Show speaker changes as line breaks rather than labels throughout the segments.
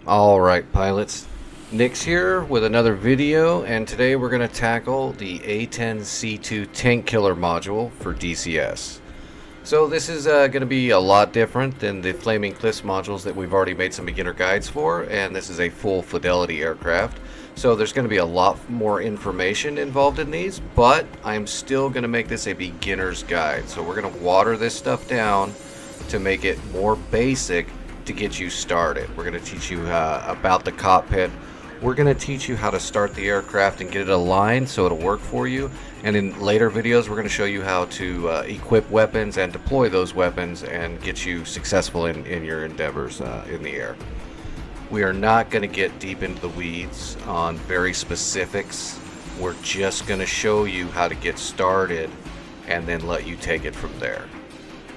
Alright pilots, Nick's here with another video, and today we're going to tackle the A-10cII tank killer module for DCS. So this is going to be a lot different than the Flaming Cliffs modules that we've already made some beginner guides for, and this is a full fidelity aircraft. So there's going to be a lot more information involved in these, but I'm still going to make this a beginner's guide. So we're going to water this stuff down to make it more basic to get you started. We're going to teach you about the cockpit. We're going to teach you how to start the aircraft and get it aligned so it'll work for you. And in later videos, we're going to show you how to equip weapons and deploy those weapons and get you successful in your endeavors in the air. We are not going to get deep into the weeds on very specifics. We're just going to show you how to get started and then let you take it from there.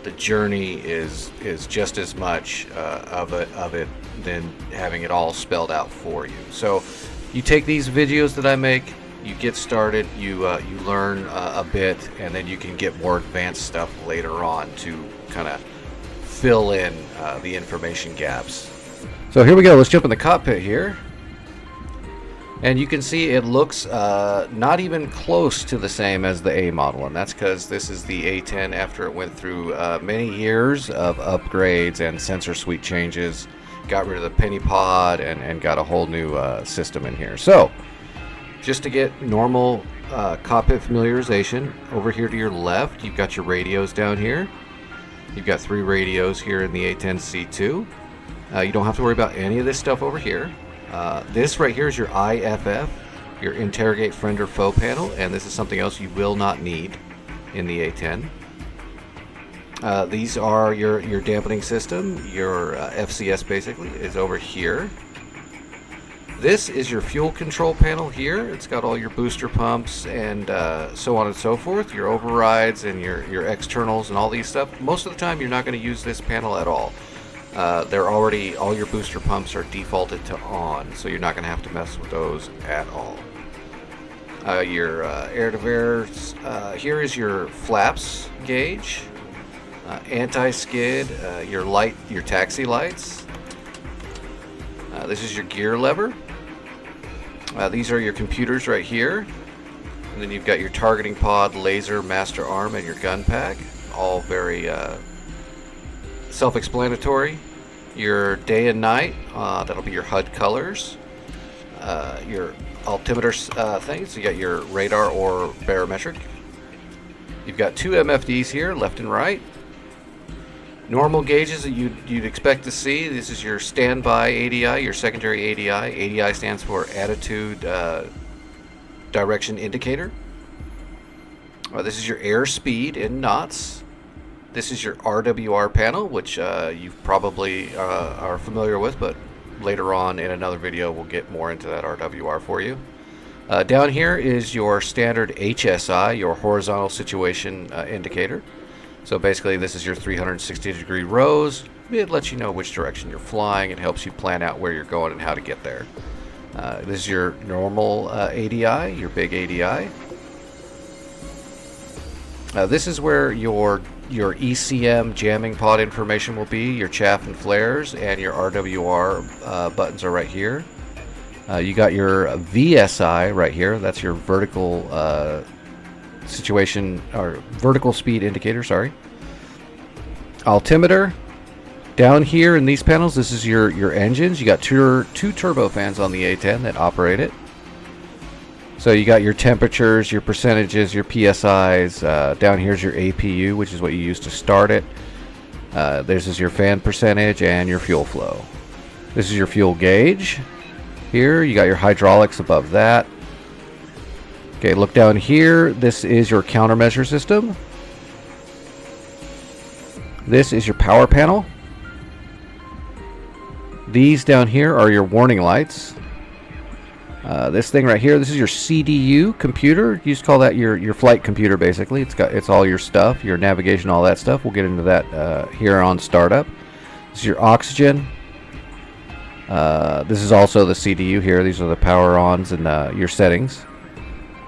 The journey is just as much of it than having it all spelled out for you. So you take these videos that I make, you get started, you learn a bit, and then you can get more advanced stuff later on to kind of fill in the information gaps. So here we go. Let's jump in the cockpit here. And you can see it looks not even close to the same as the A model, and that's because this is the A-10 after it went through many years of upgrades and sensor suite changes, got rid of the penny pod, and got a whole new system in here. So, just to get normal cockpit familiarization, over here to your left, you've got your radios down here. You've got 3 radios here in the A-10cII. You don't have to worry about any of this stuff over here. This right here is your IFF, your interrogate friend or foe panel, and this is something else you will not need in the A-10. These are your dampening system. Your FCS basically is over here. This is your fuel control panel here. It's got all your booster pumps and so on and so forth, your overrides and your externals and all these stuff. Most of the time you're not going to use this panel at all. All your booster pumps are defaulted to on, so you're not going to have to mess with those at all. Your air-to-air, here is your flaps gauge, anti-skid, your taxi lights. This is your gear lever. These are your computers right here. And then you've got your targeting pod, laser, master arm, and your gun pack. All very self-explanatory. Your day and night, that'll be your HUD colors. Your altimeter things, you got your radar or barometric. You've got 2 MFDs here, left and right. Normal gauges that you'd expect to see. This is your standby ADI, your secondary ADI. ADI stands for attitude direction indicator. This is your airspeed in knots. This is your RWR panel, which you probably are familiar with, but later on in another video we'll get more into that RWR for you. Down here is your standard HSI, your horizontal situation indicator. So basically this is your 360-degree rose. It lets you know which direction you're flying. It helps you plan out where you're going and how to get there. This is your normal ADI, your big ADI. This is where your ECM jamming pod information will be, your chaff and flares, and your RWR buttons are right here. You got your VSI right here. That's your vertical situation or vertical speed indicator. Sorry. Altimeter. Down here in these panels, this is your engines. You got two turbofans on the A-10 that operate it. So you got your temperatures, your percentages, your PSIs. Down here's your APU, which is what you use to start it. This is your fan percentage and your fuel flow. This is your fuel gauge. Here you got your hydraulics above that. Okay, look down here. This is your countermeasure system. This is your power panel. These down here are your warning lights. This thing right here, this is your CDU computer. You just call that your flight computer basically. It's all your stuff, your navigation, all that stuff. We'll get into that here on startup. This is your oxygen. This is also the CDU here. These are the power ons and your settings.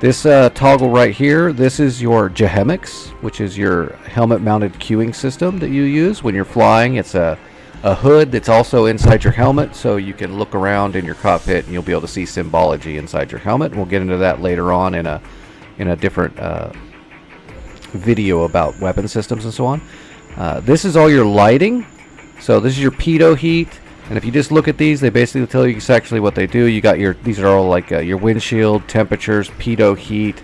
This toggle right here, this is your JHEMIX, which is your helmet mounted cueing system that you use when you're flying. It's a a hood that's also inside your helmet, so you can look around in your cockpit and you'll be able to see symbology inside your helmet. We'll get into that later on in a different video about weapon systems and so on. This is all your lighting. So this is your pitot heat, and if you just look at these, they basically tell you exactly what they do. You got these are all like your windshield temperatures, pitot heat.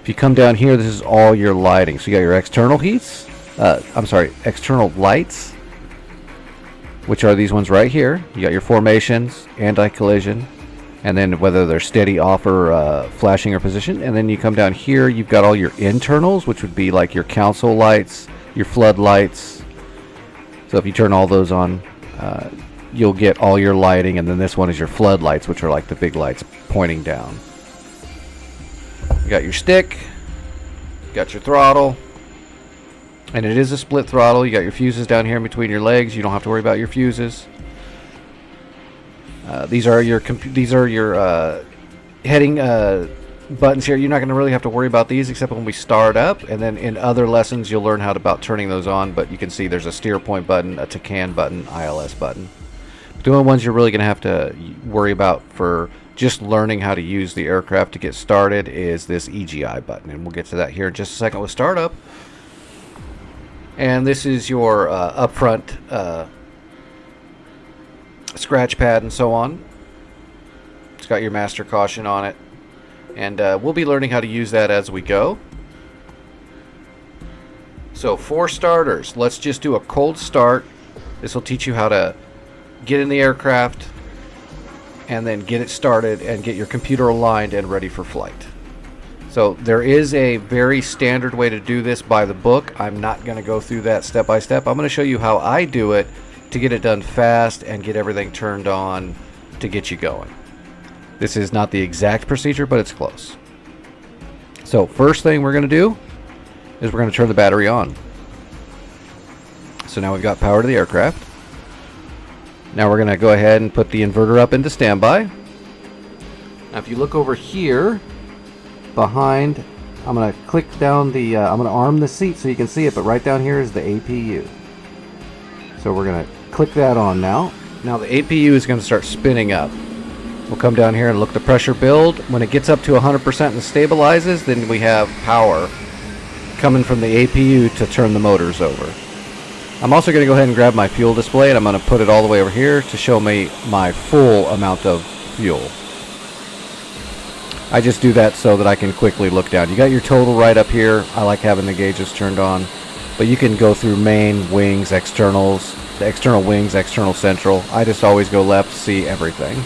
If you come down here, this is all your lighting. So you got your external heats. External lights, which are these ones right here. You got your formations, anti-collision, and then whether they're steady, off, or flashing or position. And then you come down here, you've got all your internals, which would be like your console lights, your flood lights. So if you turn all those on, you'll get all your lighting. And then this one is your flood lights, which are like the big lights pointing down. You got your stick, you got your throttle, and it is a split throttle. You got your fuses down here in between your legs. You don't have to worry about your fuses. These are your heading buttons here. You're not going to really have to worry about these except when we start up, and then in other lessons you'll learn about turning those on. But you can see there's a steer point button, a TCAN button, ILS button. But the only ones you're really going to have to worry about for just learning how to use the aircraft to get started is this EGI button, and we'll get to that here in just a second with startup. And this is your up front scratch pad and so on. It's got your master caution on it, and we'll be learning how to use that as we go. So for starters, let's just do a cold start. This will teach you how to get in the aircraft and then get it started and get your computer aligned and ready for flight. So there is a very standard way to do this by the book. I'm not going to go through that step by step. I'm going to show you how I do it to get it done fast and get everything turned on to get you going. This is not the exact procedure, but it's close. So first thing we're going to do is we're going to turn the battery on. So now we've got power to the aircraft. Now we're going to go ahead and put the inverter up into standby. Now if you look over here behind, I'm going to click down the, I'm going to arm the seat so you can see it, but right down here is the APU. So we're going to click that on now. Now the APU is going to start spinning up. We'll come down here and look the pressure build. When it gets up to 100% and stabilizes, then we have power coming from the APU to turn the motors over. I'm also going to go ahead and grab my fuel display, and I'm going to put it all the way over here to show me my full amount of fuel. I just do that so that I can quickly look down. You got your total right up here. I like having the gauges turned on, but you can go through main, wings, externals, the external wings, external central. I just always go left to see everything.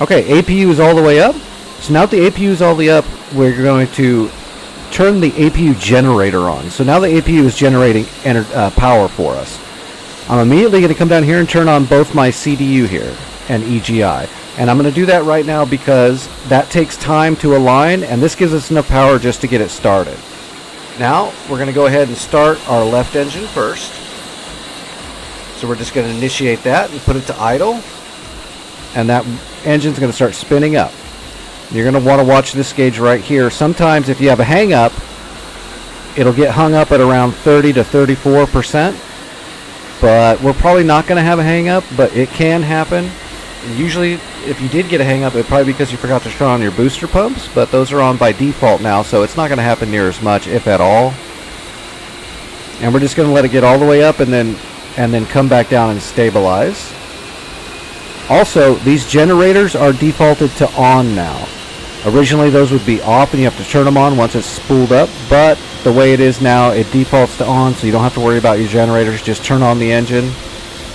Okay, APU is all the way up. So now that the APU is all the way up, we're going to turn the APU generator on. So now the APU is generating power for us. I'm immediately going to come down here and turn on both my CDU here and EGI. And I'm going to do that right now because that takes time to align, and this gives us enough power just to get it started. Now we're going to go ahead and start our left engine first. So we're just going to initiate that and put it to idle. And that engine's going to start spinning up. You're going to want to watch this gauge right here. Sometimes if you have a hang up, it'll get hung up at around 30 to 34%. But we're probably not going to have a hang up, but it can happen. Usually if you did get a hang up, it'd probably be because you forgot to turn on your booster pumps, but those are on by default now, so it's not going to happen near as much, if at all. And we're just going to let it get all the way up and then come back down and stabilize. Also, these generators are defaulted to on now. Originally those would be off and you have to turn them on once it's spooled up, but the way it is now, it defaults to on, so you don't have to worry about your generators. Just turn on the engine.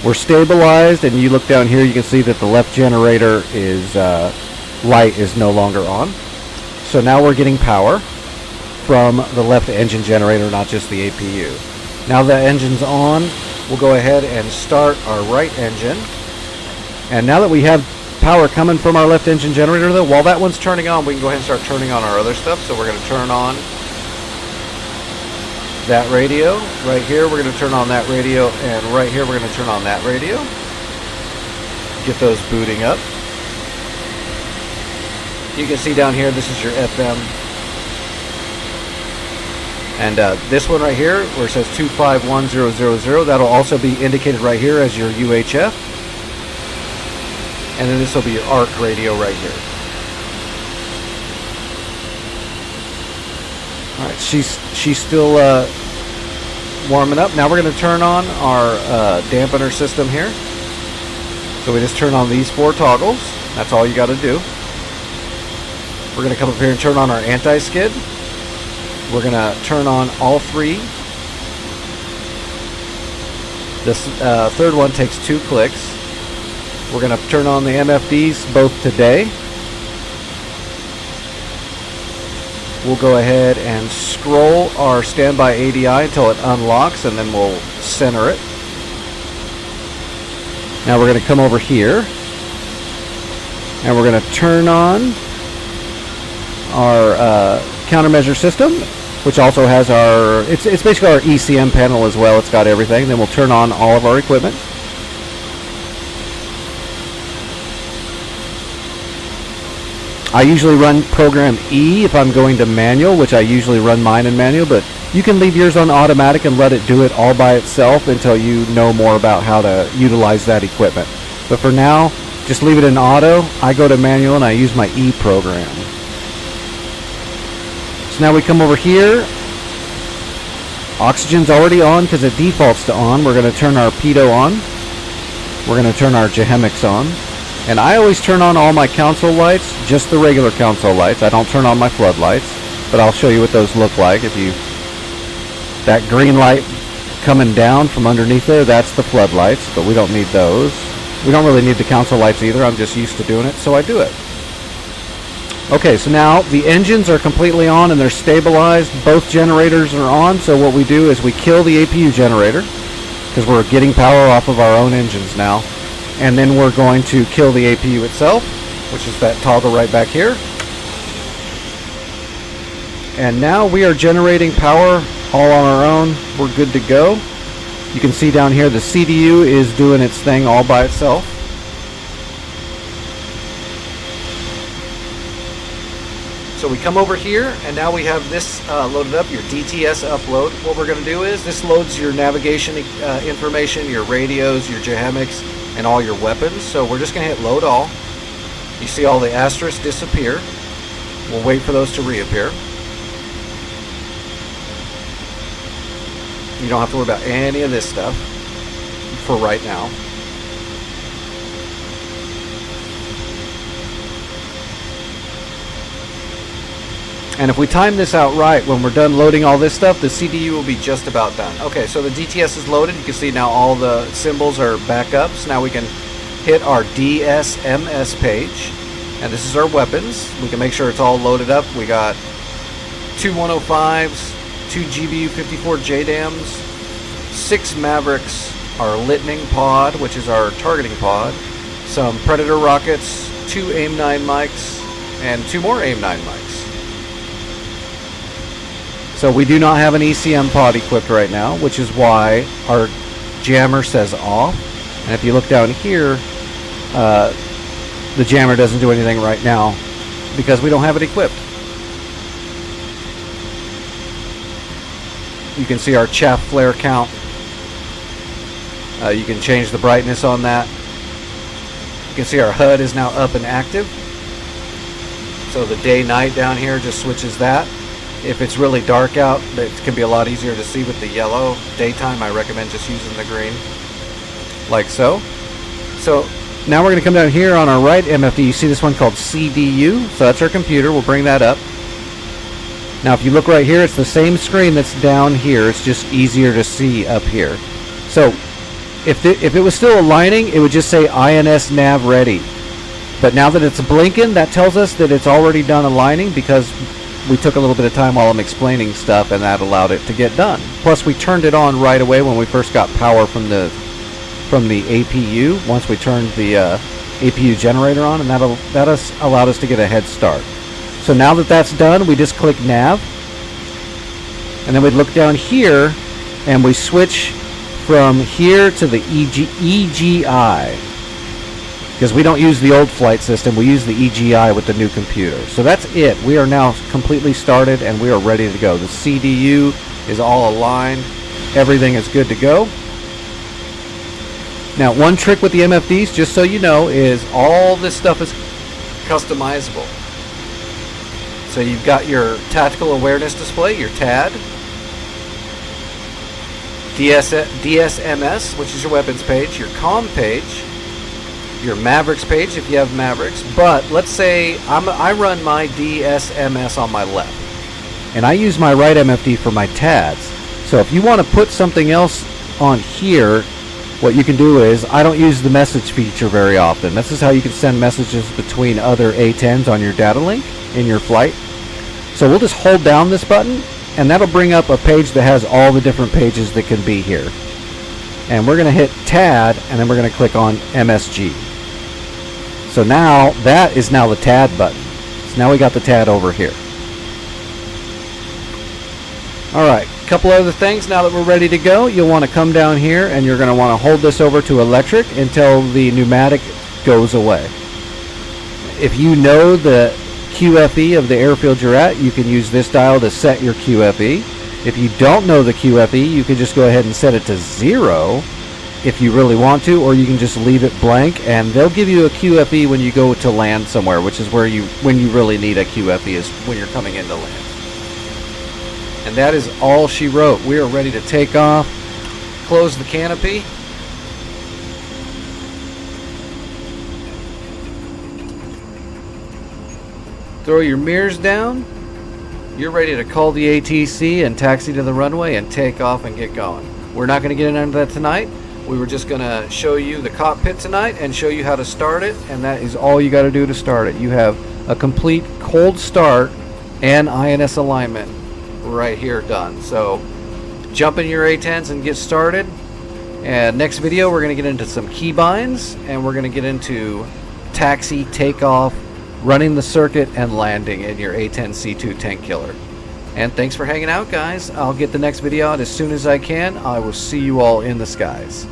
We're stabilized, and you look down here, you can see that the left generator is light is no longer on. So now we're getting power from the left engine generator, not just the APU. Now that engine's on, we'll go ahead and start our right engine. And now that we have power coming from our left engine generator, though, while that one's turning on, we can go ahead and start turning on our other stuff. So we're going to turn on that radio. Right here, we're going to turn on that radio. And right here, we're going to turn on that radio. Get those booting up. You can see down here, this is your FM And this one right here, where it says 251000, that'll also be indicated right here as your UHF. And then this will be your ARC radio right here. All right, she's still warming up. Now we're going to turn on our dampener system here. So we just turn on these 4 toggles. That's all you got to do. We're going to come up here and turn on our anti-skid. We're going to turn on all 3. This third one takes 2 clicks. We're going to turn on the MFDs both today. We'll go ahead and scroll our standby ADI until it unlocks, and then we'll center it. Now we're going to come over here, and we're going to turn on our countermeasure system, which also has our, it's basically our ECM panel as well. It's got everything. Then we'll turn on all of our equipment. I usually run program E if I'm going to manual, which I usually run mine in manual, but you can leave yours on automatic and let it do it all by itself until you know more about how to utilize that equipment. But for now, just leave it in auto. I go to manual and I use my E program. So now we come over here. Oxygen's already on because it defaults to on. We're going to turn our pitot on. We're going to turn our Jehemics on. And I always turn on all my console lights, just the regular console lights. I don't turn on my floodlights, but I'll show you what those look like. That green light coming down from underneath there, that's the floodlights, but we don't need those. We don't really need the console lights either. I'm just used to doing it, so I do it. Okay, so now the engines are completely on and they're stabilized. Both generators are on, so what we do is we kill the APU generator because we're getting power off of our own engines now. And then we're going to kill the APU itself, which is that toggle right back here. And now we are generating power all on our own. We're good to go. You can see down here the CDU is doing its thing all by itself. So we come over here, and now we have this loaded up, your DTS upload. What we're going to do is this loads your navigation information, your radios, your Jehemics, and all your weapons. So we're just going to hit load all. You see all the asterisks disappear. We'll wait for those to reappear. You don't have to worry about any of this stuff for right now. And if we time this out right, when we're done loading all this stuff, the CDU will be just about done. Okay, so the DTS is loaded. You can see now all the symbols are back up. So now we can hit our DSMS page. And this is our weapons. We can make sure it's all loaded up. We got 2 105s, 2 GBU 54 JDAMs, 6 Mavericks, our Litning pod, which is our targeting pod, some Predator rockets, 2 AIM-9 mics, and 2 more AIM-9 mics. So we do not have an ECM pod equipped right now, which is why our jammer says off. And if you look down here, the jammer doesn't do anything right now because we don't have it equipped. You can see our chaff flare count. You can change the brightness on that. You can see our HUD is now up and active. So the day-night down here just switches that. If it's really dark out, it can be a lot easier to see with the yellow. Daytime, I recommend just using the green, like so. So now we're going to come down here on our right MFD. You see this one called CDU, so that's our computer. We'll bring that up. Now if you look right here, it's the same screen that's down here. It's just easier to see up here. So if it was still aligning, it would just say INS nav ready. But now that it's blinking, that tells us that it's already done aligning because we took a little bit of time while I'm explaining stuff, and that allowed it to get done. Plus, we turned it on right away when we first got power from the APU. Once we turned the APU generator on, and that allowed us to get a head start. So now that that's done, we just click nav, and then we look down here, and we switch from here to the EGI.
because we don't use the old flight system. We use the EGI with the new computer. So that's it. We are now completely started and we are ready to go. The CDU is all aligned. Everything is good to go. Now, one trick with the MFDs, just so you know, is all this stuff is customizable. So you've got your tactical awareness display, your TAD, DSMS, which is your weapons page, your comm page, your Mavericks page if you have Mavericks. But let's say I run my DSMS on my left, and I use my right MFD for my TADs. So if you want to put something else on here, what you can do is, I don't use the message feature very often. This is how you can send messages between other A-10s on your data link in your flight. So we'll just hold down this button, and that'll bring up a page that has all the different pages that can be here. And we're going to hit TAD, and then we're going to click on MSG. So now, that is now the TAD button. So now we got the TAD over here. Alright, a couple other things now that we're ready to go. You'll want to come down here, and you're going to want to hold this over to electric until the pneumatic goes away. If you know the QFE of the airfield you're at, you can use this dial to set your QFE. If you don't know the QFE, you can just go ahead and set it to 0 if you really want to, or you can just leave it blank, and they'll give you a QFE when you go to land somewhere, which is when you really need a QFE, is when you're coming into land. And that is all she wrote. We are ready to take off. Close the canopy. Throw your mirrors down. You're ready to call the ATC and taxi to the runway and take off and get going. We're not going to get into that tonight. We were just going to show you the cockpit tonight and show you how to start it, and that is all you got to do to start it. You have a complete cold start and INS alignment right here done. So jump in your A-10s and get started. And next video we're going to get into some keybinds, and we're going to get into taxi, takeoff, running the circuit, and landing in your A-10cII tank killer. And thanks for hanging out, guys. I'll get the next video out as soon as I can. I will see you all in the skies.